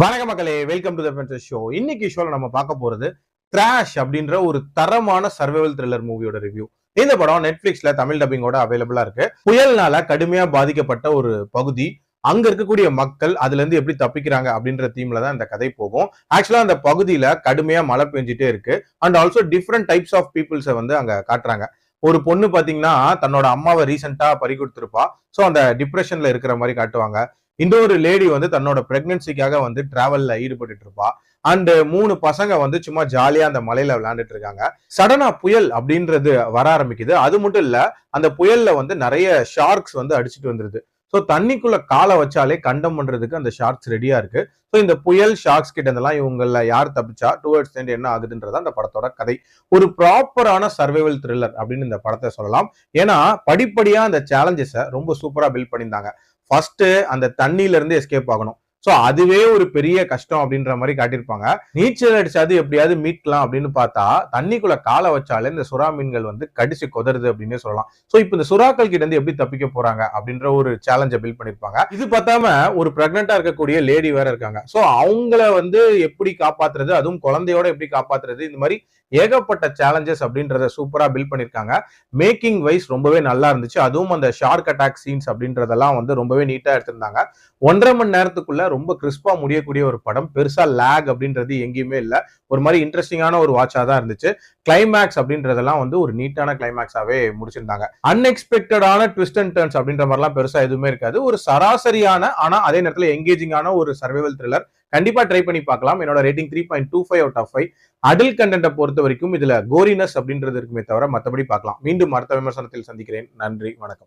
வணக்க மக்களே, welcome to the fences show. இன்னைக்கு ஷோல நம்ம பார்க்க போறது கிராஷ் அப்படின்ற ஒரு தரமான சர்வைவல் த்ரில்லர் மூவியோட ரிவ்யூ. இந்த படம் நெட்ஃபிளிக்ஸ்ல தமிழ் டப்பிங்கோட அவைலபிளா இருக்கு. புயல்னால கடுமையா பாதிக்கப்பட்ட ஒரு பகுதி, அங்க இருக்கக்கூடிய மக்கள் அதுல இருந்து எப்படி தப்பிக்கிறாங்க அப்படின்ற தீம்ல தான் இந்த கதை போகும். ஆக்சுவலா அந்த பகுதியில கடுமையா மழை பெஞ்சிட்டே இருக்கு. And also different types of பீப்புள்ஸை வந்து அங்க காட்டுறாங்க. ஒரு பொண்ணு பாத்தீங்கன்னா தன்னோட அம்மாவை ரீசெண்டா பறி கொடுத்திருப்பா. சோ அந்த டிப்ரெஷன்ல இருக்கிற மாதிரி காட்டுவாங்க. இன்னொரு லேடி வந்து தன்னோட பிரெக்னன்சிக்காக வந்து டிராவல்ல ஈடுபட்டு இருப்பா. அண்ட் 3 பசங்க வந்து சும்மா ஜாலியா அந்த மலையில விளையாண்டுட்டு இருக்காங்க. சடனா புயல் அப்படின்றது வர ஆரம்பிக்குது. அது மட்டும் இல்ல, அந்த புயல்ல வந்து நிறைய ஷார்க்ஸ் வந்து அடிச்சுட்டு வந்துருது. சோ தண்ணிக்குள்ள காலை வச்சாலே கண்டம் பண்றதுக்கு அந்த ஷார்க்ஸ் ரெடியா இருக்கு. சோ இந்த புயல் ஷார்க்ஸ் கிட்ட இருந்தெல்லாம் இவங்கள யார் தப்பிச்சா டுவர்ட்ஸ் எண்ட் என்ன ஆகுதுன்றதா அந்த படத்தோட கதை. ஒரு ப்ராப்பரான சர்வைவல் த்ரில்லர் அப்படின்னு இந்த படத்தை சொல்லலாம். ஏன்னா படிப்படியா அந்த சேலஞ்சஸை ரொம்ப சூப்பரா பில்ட் பண்ணியிருந்தாங்க. ஃபர்ஸ்ட் அந்த தண்ணியில இருந்து எஸ்கேப் ஆகணும். சோ அதுவே ஒரு பெரிய கஷ்டம் அப்படின்ற மாதிரி காட்டியிருப்பாங்க. நீச்சல் அடிச்சாது எப்படியாவது மீட்கலாம் அப்படின்னு பார்த்தா தண்ணிக்குள்ள காலை வச்சாலே இந்த சுறா மீன்கள் வந்து கடிச்சு கொதருது அப்படின்னு சொல்லலாம். சோ இப்போ இந்த சுறாக்கள் கிட்ட இருந்து எப்படி தப்பிக்க போறாங்க அப்படின்ற ஒரு சேலஞ்சை பில்ட் பண்ணிருப்பாங்க. இது பார்த்தாம ஒரு பிரெக்னெண்டா இருக்கக்கூடிய லேடி வேற இருக்காங்க. சோ அவங்கள வந்து எப்படி காப்பாத்துறது, அதுவும் குழந்தையோட எப்படி காப்பாத்துறது, இந்த மாதிரி ஏகப்பட்ட சேலஞ்சஸ் அப்படின்றத சூப்பரா பில்ட் பண்ணிருக்காங்க. மேக்கிங் வைஸ் ரொம்பவே நல்லா இருந்துச்சு. அதுவும் அந்த ஷார்க் அட்டாக் சீன்ஸ் அப்படின்றதெல்லாம் வந்து ரொம்பவே நீட்டா எடுத்திருந்தாங்க. 1.5 மணி நேரத்துக்குள்ள ரொம்ப கிறிஸ்பா முடியக்கூடிய ஒரு படம். பெருசா லேக் அப்படின்றது எங்கேயுமே இல்ல. ஒரு மாதிரி இன்ட்ரெஸ்டிங்கான ஒரு வாட்சா தான் இருந்துச்சு. கிளைமேக்ஸ் அப்படின்றதெல்லாம் வந்து ஒரு நீட்டான கிளைமேக்ஸாவே முடிச்சிருந்தாங்க. அன்எக்ஸ்பெக்டடான ட்விஸ்ட் அண்ட் டர்ன்ஸ் அப்படின்ற மாதிரிலாம் பெருசா எதுவுமே இருக்காது. ஒரு சராசரியான ஆனா அதே நேரத்துல எங்கேஜிங்கான ஒரு சர்வைவல் த்ரில்லர். கண்டிப்பா ட்ரை பண்ணி பார்க்கலாம். என்னோட ரேட்டிங் 3.25 அவுட் ஆஃப் 5. அடல்ட் கண்டென்ட்டை பொறுத்த வரைக்கும் இதுல கோரினஸ் அப்படின்றது இருக்குமே தவிர மத்தபடி பார்க்கலாம். மீண்டும் அடுத்த விமர்சனத்தில் சந்திக்கிறேன். நன்றி, வணக்கம்.